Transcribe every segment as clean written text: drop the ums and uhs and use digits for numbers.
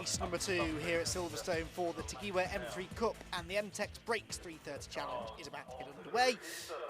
race number 2 here at Silverstone for the Tegiwa M3 Cup, and the MTEC Brakes 330 Challenge is about to get underway.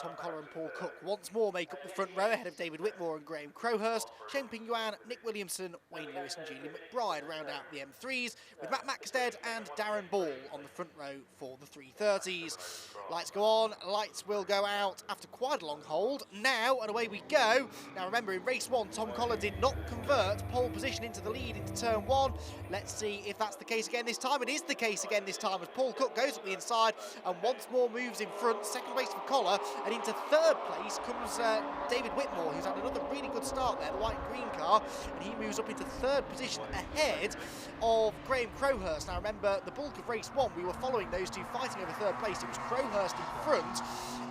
Tom Collar and Paul Cook once more make up the front row ahead of David Whitmore and Graham Crowhurst. Shane Ping-Yuan, Nick Williamson, Wayne Lewis and Julian McBride round out the M3s, with Matt Maxted and Darren Ball on the front row for the 330s. Lights go on, lights will go out after quite a long hold. Now, and away we go. Now remember, in race 1, Tom Collar did not convert pole position into the lead into turn 1. Let's see if that's the case again this time. It is the case again this time as Paul Cook goes up the inside and once more moves in front. Second place for Collar, and into third place comes David Whitmore, who's had another really good start there, the white and green car, and he moves up into third position ahead of Graham Crowhurst. Now remember, the bulk of race 1, we were following those two fighting over third place. It was Crowhurst in front,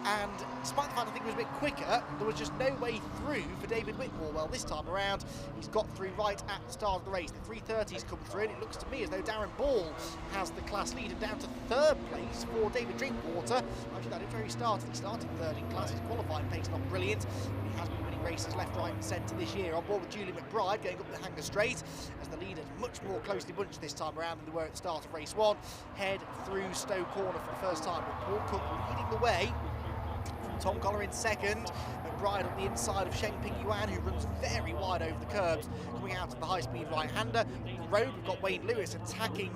and despite the fact I think it was a bit quicker, there was just no way through for David Whitmore. Well, this time around, he's got through right at the start of the race. The 330s come through, and it looks to me as though Darren Ball has the class lead, and down to third place for David Drinkwater. Actually, that at the very start, he started third in class. His qualifying pace not brilliant, but he has been winning races left, right and centre this year. On board with Julian McBride going up the Hanger Straight, as the leaders much more closely bunched this time around than they were at the start of race 1. Head through Stowe Corner for the first time, with Paul Cook leading the way. Tom Collar in second, McBride on the inside of Shane Ping-Yuan, who runs very wide over the curbs, coming out of the high-speed right-hander. On the road, we've got Wayne Lewis attacking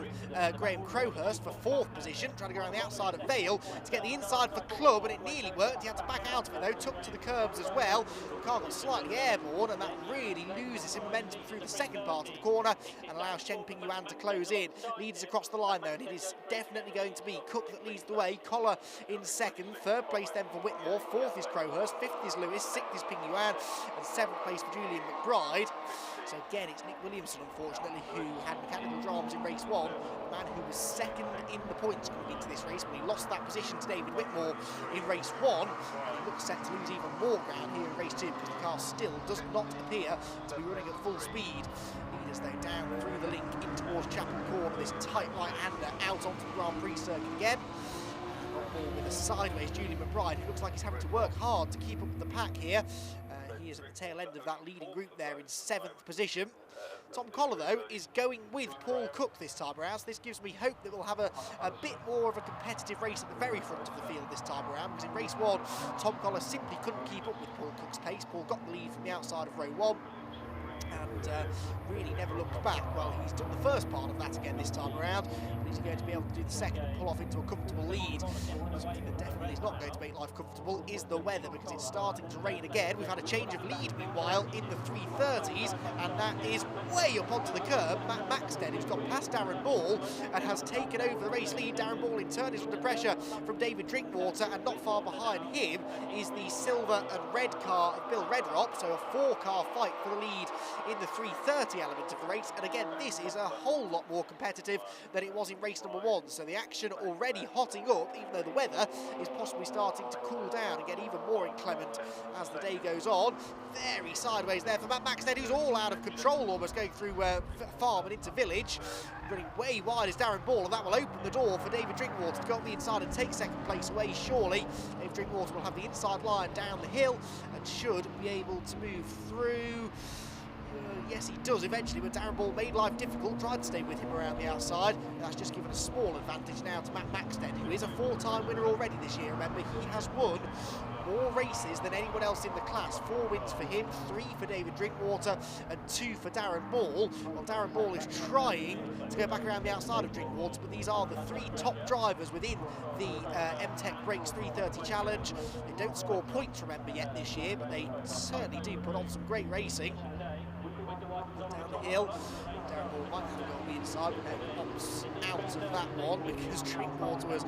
Graham Crowhurst for fourth position, trying to go around the outside of Vale to get the inside for Club, and it nearly worked. He had to back out of it though, took to the curbs as well. The car got slightly airborne, and that really loses in momentum through the second part of the corner and allows Shane Ping-Yuan to close in. Leads across the line though, and it is definitely going to be Cook that leads the way. Collar in second, third place then for Whitmore, fourth is Crowhurst, fifth is Lewis, sixth is Ping-Yuan, and seventh place for Julian McBride. So again, it's Nick Williamson, unfortunately, who had mechanical dramas in race 1, the man who was second in the points coming into this race, but he lost that position to David Whitmore in race 1, and he looks set to lose even more ground here in race 2, because the car still does not appear to be running at full speed. Leaders though down through the link in towards Chapel Corner, this tight right-hander out onto the Grand Prix circuit again. With a sideways Julian McBride, who looks like he's having to work hard to keep up with the pack here. He is at the tail end of that leading group there in 7th position. Tom Collar, though, is going with Paul Cook this time around, so this gives me hope that we'll have a bit more of a competitive race at the very front of the field this time around, because in race 1, Tom Collar simply couldn't keep up with Paul Cook's pace. Paul got the lead from the outside of row 1. And really never looked back. Well, he's done the first part of that again this time around, but he's going to be able to do the second and pull off into a comfortable lead. Something that definitely is not going to make life comfortable is the weather, because it's starting to rain again. We've had a change of lead meanwhile in the 330s, and that is way up onto the curb. Matt Maxted, who's got past Darren Ball and has taken over the race lead. Darren Ball in turn is under pressure from David Drinkwater, and not far behind him is the silver and red car of Bill Redrop, so a 4-car fight for the lead in the 330 element of the race. And again, this is a whole lot more competitive than it was in race number 1, so the action already hotting up, even though the weather is possibly starting to cool down and get even more inclement as the day goes on. Very sideways there for Matt Maxted, who's all out of control, almost going through farm and into village. Running way wide is Darren Ball, and that will open the door for David Drinkwater to go up the inside and take second place away, surely. David Drinkwater will have the inside line down the hill and should be able to move through. Yes, he does eventually, but Darren Ball made life difficult, tried to stay with him around the outside. That's just given a small advantage now to Matt Maxted, who is a 4-time winner already this year. Remember, he has won more races than anyone else in the class. 4 wins for him, 3 for David Drinkwater, and 2 for Darren Ball. Well, Darren Ball is trying to go back around the outside of Drinkwater, but these are the 3 top drivers within the MTEC Brakes 330 Challenge. They don't score points, remember, yet this year, but they certainly do put on some great racing. Down the hill, Darren Ball might have to go on the inside, but then opts out of that one because Drinkwater was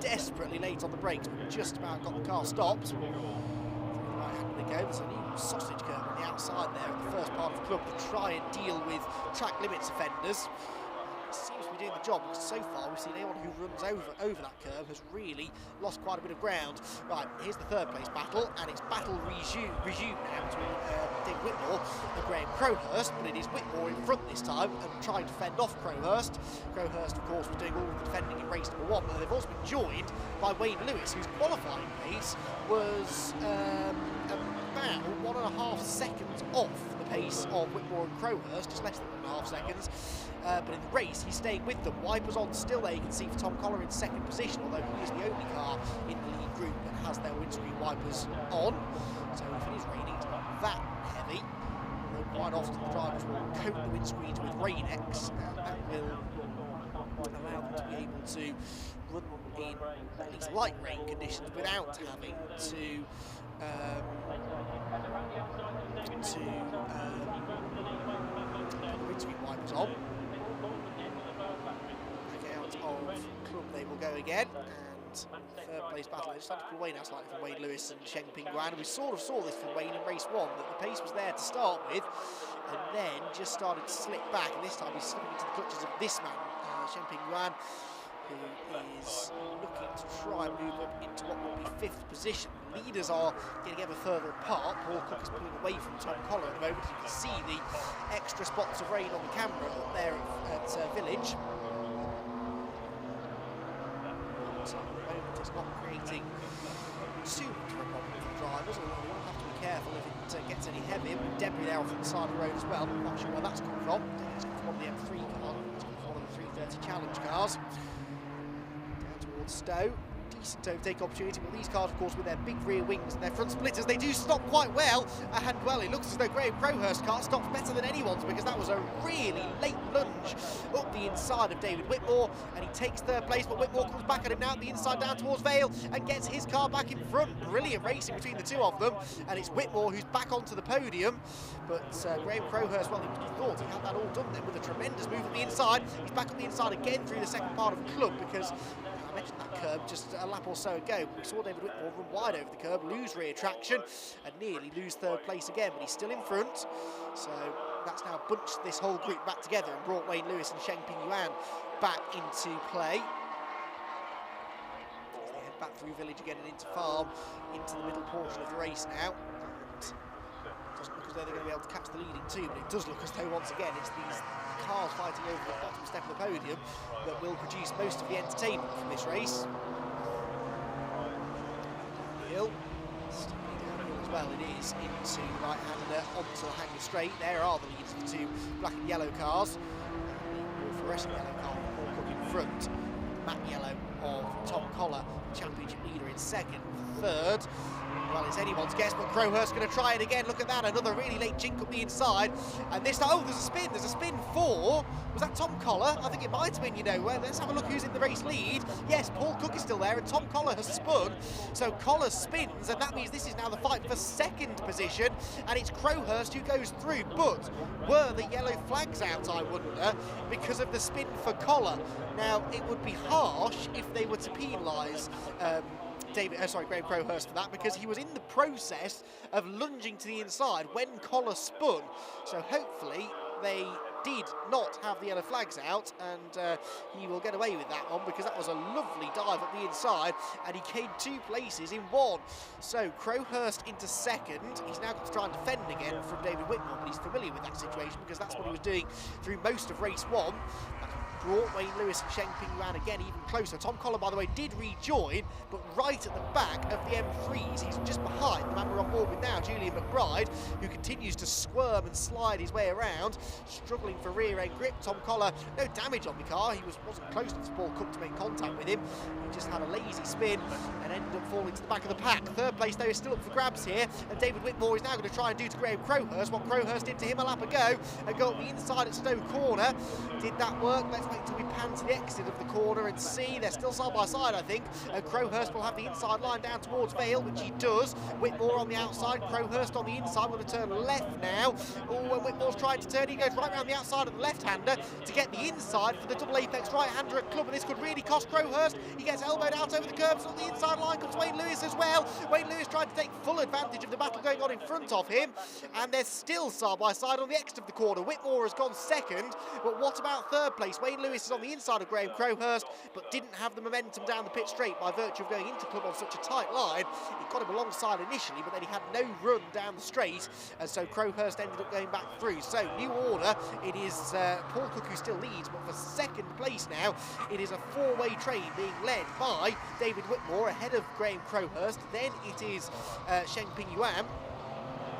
desperately late on the brakes, but just about got the car stopped. Right hand they go. There's a new sausage curb on the outside there at the first part of the club to try and deal with track limits offenders. It seems to be doing the job, because so far we've seen anyone who runs over that curve has really lost quite a bit of ground. Right, here's the third place battle, and it's battle resumed now between David Whitmore and Graham Crowhurst, but it is Whitmore in front this time and trying to fend off Crowhurst. Crowhurst, of course, was doing all of the defending in race number 1, but they've also been joined by Wayne Lewis, whose qualifying pace was about 1.5 seconds off the pace of Whitmore and Crowhurst, just less than 1.5 seconds. But in the race, he's staying with them. Wipers on still there, you can see for Tom Collar in second position, although he is the only car in the lead group that has their windscreen wipers on. So if it is raining, it's not that heavy. Although quite often the drivers will coat the windscreens with Rain-X, and that will allow them to be able to run in at least light rain conditions without having to put the windscreen wipers on. Back out of club they will go again, and third place battle. They just had to pull away now slightly from Wayne Lewis and Sheng Ping Guan, and we sort of saw this from Wayne in race 1, that the pace was there to start with, and then just started to slip back, and this time he's slipping into the clutches of this man, Sheng Ping Guan, who is looking to try and move up into what would be 5th position. Leaders are getting ever further apart. Paul Cook is pulling away from Tom Collar at the moment. You can see the extra spots of rain on the camera up there at Village. But at the moment it's not creating too much of a problem for drivers, although we will have to be careful if it gets any heavier. With debris there off the side of the road as well. I'm not sure where that's come from. It's come from the M3 car. It's come from one of the 330 Challenge cars. Down towards Stowe. Decent overtake opportunity, but these cars, of course, with their big rear wings and their front splitters, they do stop quite well. And well, it looks as though Graham Crowhurst's car stops better than anyone's, because that was a really late lunge up the inside of David Whitmore, and he takes third place, but Whitmore comes back at him now at the inside down towards Vale and gets his car back in front. Brilliant racing between the two of them, and it's Whitmore who's back onto the podium. But Graham Crowhurst, well, he thought he had that all done then with a tremendous move on the inside. He's back on the inside again through the second part of the club, because I mentioned that curb just a lap or so ago. We saw David Whitmore run wide over the curb, lose rear traction, and nearly lose third place again, but he's still in front. So that's now bunched this whole group back together and brought Wayne Lewis and Sheng Ping Yuan back into play. As they head back through Village again and into Farm, into the middle portion of the race now. And it doesn't look as though they're going to be able to catch the leading two, but it does look as though, once again, it's these cars fighting over the bottom step of the podium that will produce most of the entertainment from this race. Downhill, steeply downhill as well it is, into the right-hander, onto the hanger straight. There are the leaders of the two black and yellow cars. And the more fluorescent yellow car with Paul Cook in front. The matte yellow of Tom Collar, championship leader in second. Third, well, it's anyone's guess, but Crowhurst's going to try it again. Look at that, another really late chink up the inside. And this time, oh, there's a spin for, was that Tom Collar? I think it might have been, you know. Well, let's have a look who's in the race lead. Yes, Paul Cook is still there, and Tom Collar has spun. So Collar spins, and that means this is now the fight for second position, and it's Crowhurst who goes through. But were the yellow flags out, I wonder, because of the spin for Collar? Now, it would be harsh if they were to penalise Graham Crowhurst for that, because he was in the process of lunging to the inside when Collar spun. So hopefully they did not have the yellow flags out, and he will get away with that one, because that was a lovely dive up the inside, and he came 2 places in 1. So Crowhurst into second. He's now got to try and defend again from David Whitmore, but he's familiar with that situation because that's what he was doing through most of race 1. Brought Wayne Lewis and Sheng Ping Yuan again even closer. Tom Collar, by the way, did rejoin, but right at the back of the M3s. He's just behind the man we're on board with now, Julian McBride, who continues to squirm and slide his way around, struggling for rear end grip. Tom Collar, no damage on the car. He wasn't close enough to Paul Cook to make contact with him. He just had a lazy spin and ended up falling to the back of the pack. Third place, though, is still up for grabs here, and David Whitmore is now going to try and do to Graham Crowhurst what Crowhurst did to him a lap ago, and go up the inside at Stowe Corner. Did that work? Let's wait until we pan to the exit of the corner and see. They're still side by side, I think. Crowhurst will have the inside line down towards Vale, which he does. Whitmore on the outside, Crowhurst on the inside. Going to turn left now. Oh, and Whitmore's trying to turn. He goes right round the outside of the left-hander to get the inside for the double apex right-hander at club, and this could really cost Crowhurst. He gets elbowed out over the curbs. On the inside line comes Wayne Lewis as well. Wayne Lewis tried to take full advantage of the battle going on in front of him, and they're still side by side on the exit of the corner. Whitmore has gone second, but what about third place? Wayne Lewis is on the inside of Graham Crowhurst, but didn't have the momentum down the pit straight by virtue of going into club on such a tight line. He got him alongside initially, but then he had no run down the straight, and so Crowhurst ended up going back through. So, new order. It is Paul Cook who still leads, but for second place now, it is a 4-way train being led by David Whitmore ahead of Graham Crowhurst. Then it is Sheng Ping Yuan,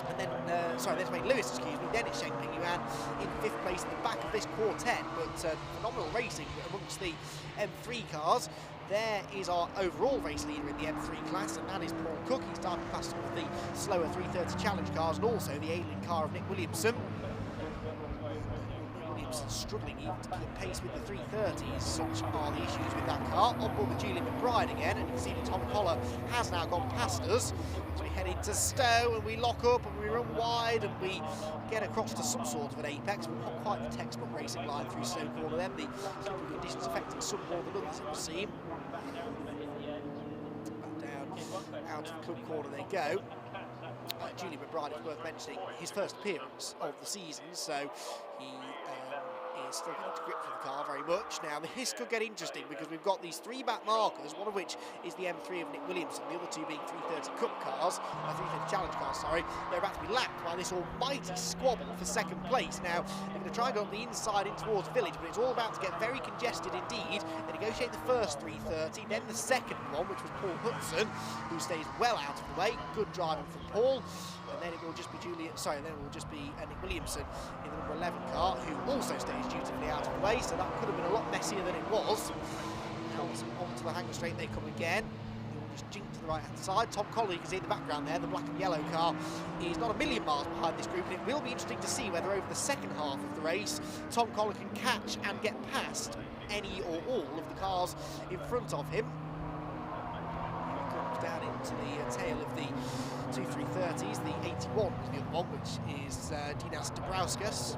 And then, there's Wayne Lewis, excuse me. Then it's Sheng Ping Yuan in 5th place at the back of this quartet. But phenomenal racing amongst the M3 cars. There is our overall race leader in the M3 class, and that is Paul Cook. He's starting past some of the slower 330 challenge cars and also the alien car of Nick Williamson. Struggling even to keep pace with the 330s, such are the issues with that car. On board with Julian McBride again, and you can see that Tom Collar has now gone past us. So we head into Stowe and we lock up and we run wide and we get across to some sort of an apex, but not quite the textbook racing line through Stowe Corner then. The slippery conditions affecting some more than others, it would seem. Back down, out of the club corner they go. Julian McBride, is worth mentioning, his first appearance of the season, so he is still getting to grips with the car very much. Now this could get interesting because we've got these 3 back markers, one of which is the M3 of Nick Williamson, the other 2 being 330 Cup cars, 330 Challenge cars, sorry. They're about to be lapped by this almighty squabble for 2nd place. Now they're going to try and go on the inside in towards Village, but it's all about to get very congested indeed. They negotiate the first 330, then the second one, which was Paul Hudson, who stays well out of the way. Good driving from Paul. And then it will just be Nick Williamson in the number 11 car, who also stays dutifully out of the way, so that could have been a lot messier than it was. Now onto the hanger straight they come again. They will just jink to the right-hand side. Tom Collar, you can see in the background there, the black and yellow car is not a million miles behind this group, and it will be interesting to see whether over the second half of the race, Tom Collar can catch and get past any or all of the cars in front of him. Down into the tail of the 2 330s, the 81 is the other one, which is Dinas Dabrauskas.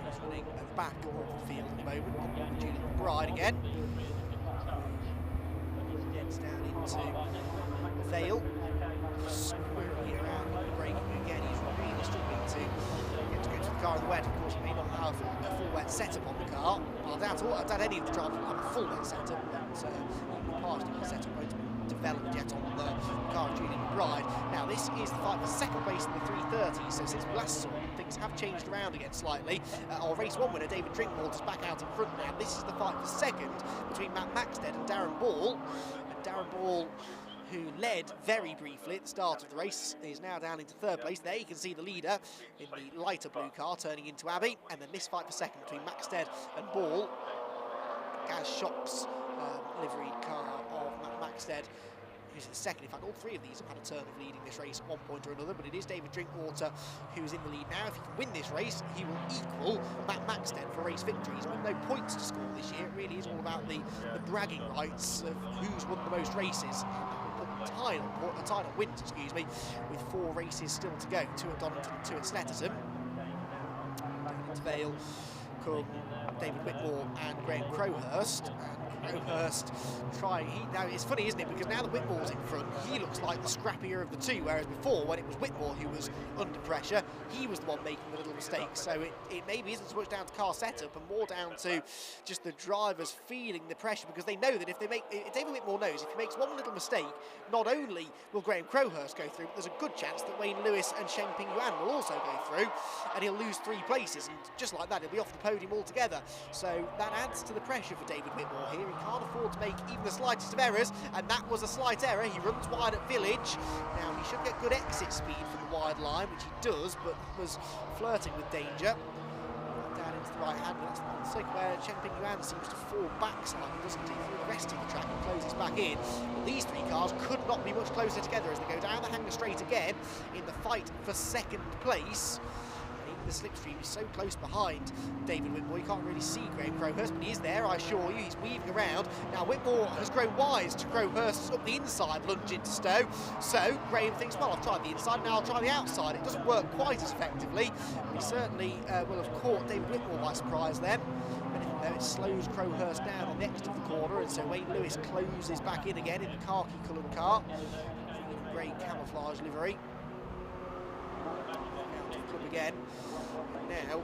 He's running at the back of the field at the moment. Julian McBride again. Gets down into Vale. Squirrely around, braking again. He's really struggling to get to grips with the car in the wet. Of course, he may not have a full wet setup on the car. Well, I doubt any of the drivers will have a full wet setup, but part of the setup won't be developed yet on the car of Julian McBride. Now this is the fight for 2nd place in the 330s, so since we last saw them, things have changed around again slightly. Our race 1 winner, David Drinkwater's back out in front now. This is the fight for 2nd between Matt Maxted and Darren Ball. And Darren Ball, who led very briefly at the start of the race, is now down into 3rd place. There you can see the leader in the lighter blue car turning into Abbey, and then this fight for 2nd between Maxted and Ball. Gaz Shop's livery car of Matt Maxted, who's in 2nd. In fact, all 3 of these have had a turn of leading this race at one point or another, but it is David Drinkwater who's in the lead now. If he can win this race, he will equal Matt Maxted for race victories. With no points to score this year, it really is all about the bragging rights of who's won the most races. A title wins, excuse me, with 4 races still to go, 2 at Donington and 2 at Snetterton. Down into Vale come David Whitmore and Graham Crowhurst. Crowhurst trying. Now it's funny, isn't it? Because now that Whitmore's in front, he looks like the scrappier of the 2, whereas before, when it was Whitmore who was under pressure, he was the one making the little mistakes. So it maybe isn't so much down to car setup and more down to just the drivers feeling the pressure, because they know that if David Whitmore knows if he makes one little mistake, not only will Graham Crowhurst go through, but there's a good chance that Wayne Lewis and Sheng Ping Yuan will also go through, and he'll lose 3 places, and just like that, he'll be off the podium altogether. So that adds to the pressure for David Whitmore here. He can't afford to make even the slightest of errors, and that was a slight error. He runs wide at Village. Now he should get good exit speed from the wide line, which he does, but was flirting with danger. Down into the right hand, but that's not the sake where Sheng Ping Yuan seems to fall back slightly, doesn't he, through the rest of the track and closes back in. But these 3 cars could not be much closer together as they go down the hanger straight again in the fight for 2nd place. The slipstream is so close behind David Whitmore, you can't really see Graham Crowhurst, but he is there, I assure you. He's weaving around. Now Whitmore has grown wise to Crowhurst's up the inside lunge into Stowe. So Graham thinks, well, I've tried the inside, now I'll try the outside. It doesn't work quite as effectively. He certainly will have caught David Whitmore by surprise then. But though it slows Crowhurst down on the exit of the corner, and so Wayne Lewis closes back in again in the khaki-coloured car. Grey camouflage livery. Out of club again. Now,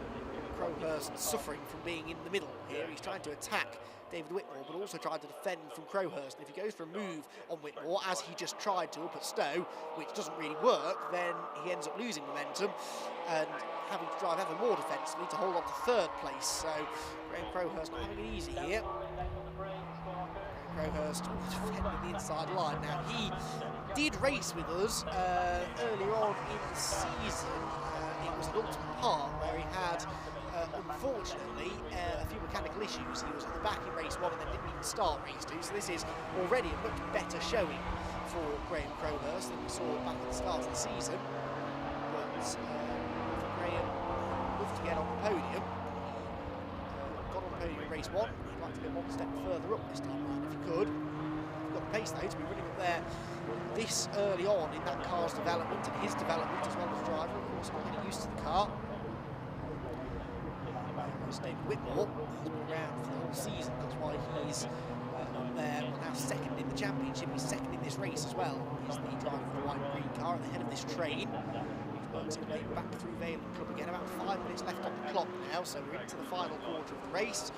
Crowhurst suffering from being in the middle here. He's trying to attack David Whitmore, but also trying to defend from Crowhurst. And if he goes for a move on Whitmore, as he just tried to up at Stowe, which doesn't really work, then he ends up losing momentum and having to drive ever more defensively to hold on to 3rd place. So, Graham Crowhurst not having it easy here. Crowhurst defending the inside line. Now, he did race with us earlier on in the season. It was at Ultimate Park where he had, unfortunately, a few mechanical issues. He was at the back in race 1 and then didn't even start race 2, so this is already a much better showing for Graham Crowhurst than we saw back at the start of the season. But Graham loved to get on the podium. Got on the podium in race 1. He'd like to go one step further up this time around if he could. He's got the pace though to be running up there this early on in that car's development and his development as well as driver. Of course, not getting used to the car. David Whitmore has been around for the whole season. That's why he's up there. Well, now second in the championship. He's second in this race as well. He's the driver of the white and green car at the head of this train. He's worked his way back through Vale and Club again. About 5 minutes left on the clock now, so we're into the final quarter of the race.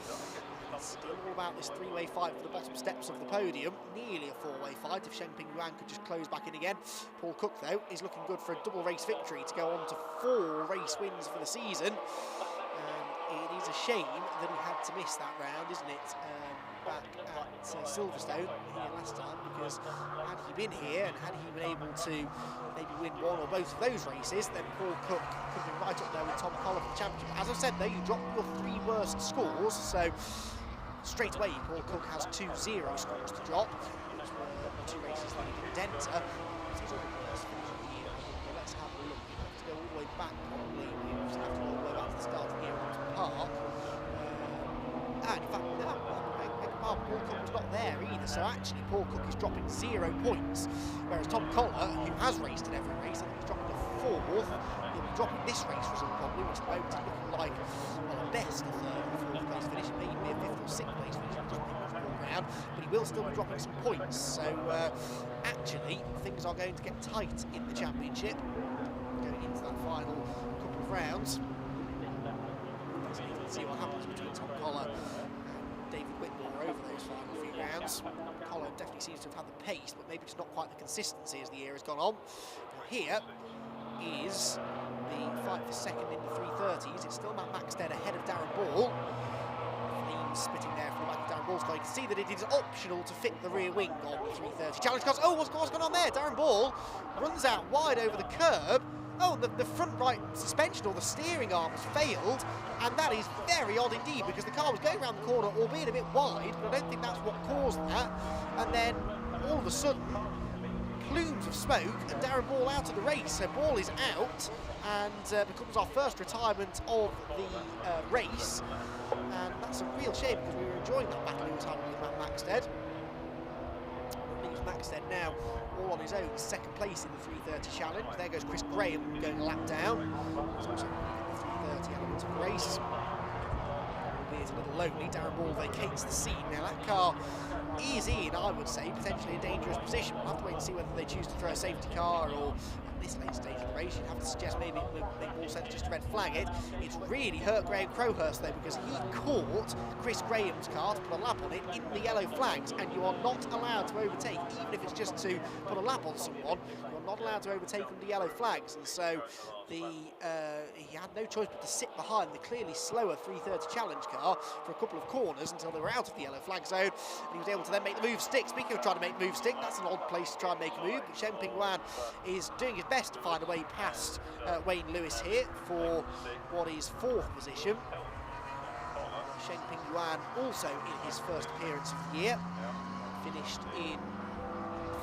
It's still all about this three-way fight for the bottom steps of the podium. Nearly a four-way fight if Sheng Ping Yuan could just close back in again. Paul Cook, though, is looking good for a double race victory to go on to 4 race wins for the season. It is a shame that he had to miss that round, isn't it, back at Silverstone here last time, because had he been here and had he been able to maybe win one or both of those races, then Paul Cook could have been right up there with Tom Collar for the championship. As I said, though, you dropped your 3 worst scores, so straight away Paul Cook has 2 0 scores to drop, which were the 2 races that he didn't enter. It's his other worst finish of the year. Let's have a look. We have to go all the way back, probably. We have to go all the way back to the start of the year on the park. And in fact, no, Paul Cook was not there either, so actually Paul Cook is dropping 0 points, whereas Tom Collar, who has raced in every race, I think he's dropping to 4th. He'll be dropping this race result probably, which at the moment is looking like, well, at best a 3rd or 4th place finish, maybe a 5th or 6th place finish, which doesn't think much more ground, but he will still be dropping some points, so actually things are going to get tight in the championship, going into that final couple of rounds. Let's see what happens between Tom Collar and David Whitmore over those final few rounds. Collar definitely seems to have had the pace, but maybe just not quite the consistency as the year has gone on. Now here is the fight for second in the 330s. It's still Matt Maxted ahead of Darren Ball. Flames spitting there from the back of Darren Ball's car. You can see that it is optional to fit the rear wing on the 330 challenge cars. Oh, what's gone on there? Darren Ball runs out wide over the curb. Oh, the front right suspension or the steering arm has failed, and that is very odd indeed, because the car was going around the corner, albeit a bit wide, but I don't think that's what caused that. And then all of a sudden, plumes of smoke and Darren Ball out of the race. So Ball is out and becomes our first retirement of the race, and that's a real shame because we were enjoying that battle he was having with Matt Maxted. Maxted now all on his own, second place in the 330 challenge. There goes Chris Graham going a lap down. He's also in the 330 element of the race. Albeit a little lonely, Darren Ball vacates the scene. Now that car is in, I would say, potentially a dangerous position. We'll have to wait and see whether they choose to throw a safety car, or at this late stage of the race, you'd have to suggest maybe it would make more sense just to red flag it. It's really hurt Graham Crowhurst though, because he caught Chris Graham's car to put a lap on it in the yellow flags, and you are not allowed to overtake, even if it's just to put a lap on someone. You're not allowed to overtake under yellow flags, and so he had no choice but to sit behind the clearly slower 330 challenge car for a couple of corners until they were out of the yellow flag zone, and he was able to then make the move stick. Speaking of trying to make the move stick, that's an odd place to try and make a move, but Sheng Ping Yuan is doing his best to find a way past Wayne Lewis here for what is 4th position. Sheng Ping Yuan also in his first appearance of the year, finished in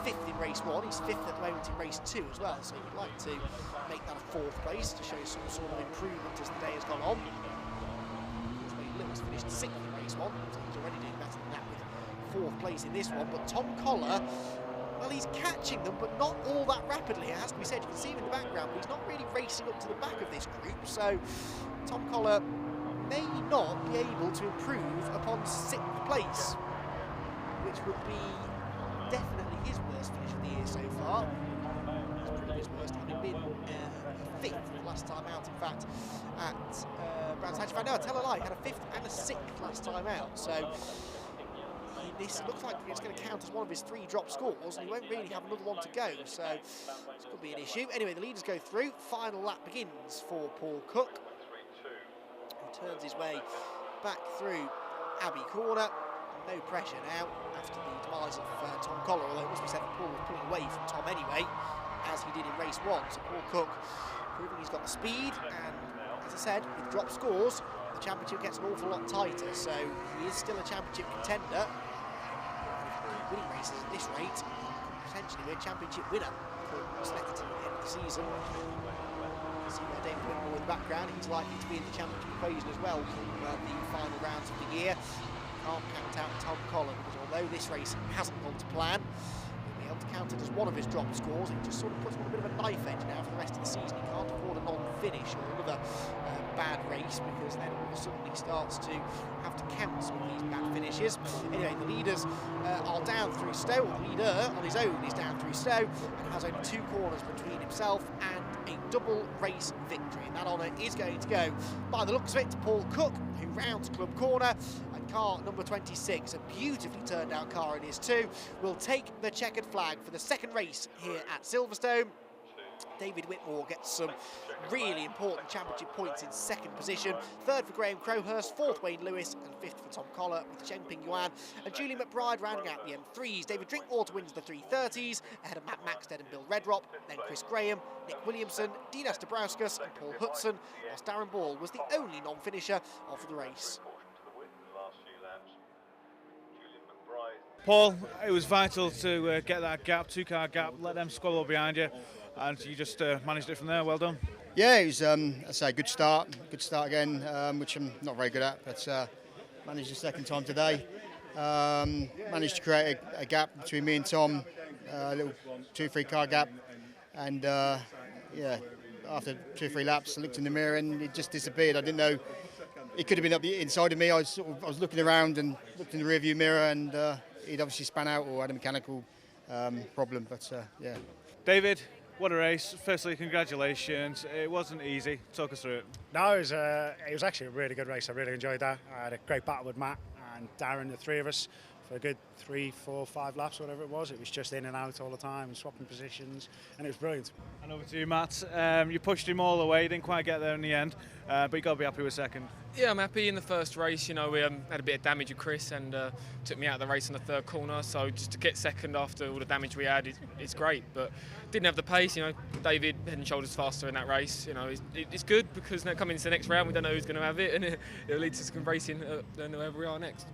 5th in race 1, he's 5th at the moment in race 2 as well, so he'd like to make that a 4th place to show some sort of improvement as the day has gone on. Lewis finished 6th in race 1, so he's already doing better than that with 4th place in this one, but Tom Collar, well, he's catching them, but not all that rapidly, it has to be said. You can see him in the background, but he's not really racing up to the back of this group, so Tom Collar may not be able to improve upon 6th place, which would be definitely his worst finish of the year so far. It's pretty his worst, having been 5th last time out, in fact, at Brands Hatch. No, I tell a lie, he had a 5th and a 6th last time out, so this looks like it's going to count as one of his 3 drop scores, and he won't really have another one to go, so this could be an issue. Anyway, the leaders go through. Final lap begins for Paul Cook, who turns his way back through Abbey Corner. no pressure now after the demise of Tom Collar, although it must be said that Paul was pulling away from Tom anyway, as he did in race 1. So Paul Cook proving he's got the speed, and as I said, with drop scores, the championship gets an awful lot tighter, so he is still a championship contender. And if he keeps winning races at this rate, potentially be a championship winner for selected at the end of the season. You see there David Whitmore in the background, he's likely to be in the championship equation as well for the final rounds of the year. Can't count out Tom Collar, because although this race hasn't gone to plan, he'll be able to count it as one of his drop scores. It just sort of puts him on a bit of a knife edge now for the rest of the season. He can't afford a non-finish or another bad race, because then all of a sudden he starts to have to count some of these bad finishes. Anyway, the leaders are down through Stowe. The leader on his own is down through Stowe and has only 2 corners between himself and a double race victory, and that honour is going to go, by the looks of it, to Paul Cook, who rounds Club Corner, and car number 26, a beautifully turned out car it is too, will take the checkered flag for the second race here at Silverstone. David Whitmore gets some really important championship points in 2nd position, 3rd for Graham Crowhurst, 4th Wayne Lewis, and 5th for Tom Collar, with Chengping Yuan and Julie McBride rounding out the M3s. David Drinkwater wins the 330s, ahead of Matt Maxted and Bill Redrop, then Chris Graham, Nick Williamson, Dinas Dabrauskas and Paul Hudson, whilst Darren Ball was the only non-finisher of the race. Paul, it was vital to get that gap, 2-car gap, let them squabble behind you, and you just managed it from there. Well done. Yeah, it was, I say, good start again, which I'm not very good at, but managed the second time today. Managed to create a gap between me and Tom, a little 2-3 car gap, and yeah, after 2-3 laps, I looked in the mirror and it just disappeared. I didn't know it could have been up the inside of me. I was looking around and looked in the rearview mirror, and he'd obviously span out or had a mechanical problem. But yeah. David, what a race. Firstly, congratulations. It wasn't easy. Talk us through it. No, it was actually a really good race. I really enjoyed that. I had a great battle with Matt and Darren, the 3 of us, for a good 3, 4, 5 laps, whatever it was. It was just in and out all the time and swapping positions, and it was brilliant. And over to you, Matt. You pushed him all the way, didn't quite get there in the end, but you got to be happy with 2nd. Yeah, I'm happy. In the first race, you know, we had a bit of damage with Chris, and took me out of the race on the 3rd corner. So just to get 2nd after all the damage we had, it's great. But didn't have the pace. You know, David head and shoulders faster in that race. You know, it's good because now coming into the next round, we don't know who's going to have it, and it'll lead to some racing wherever we are next.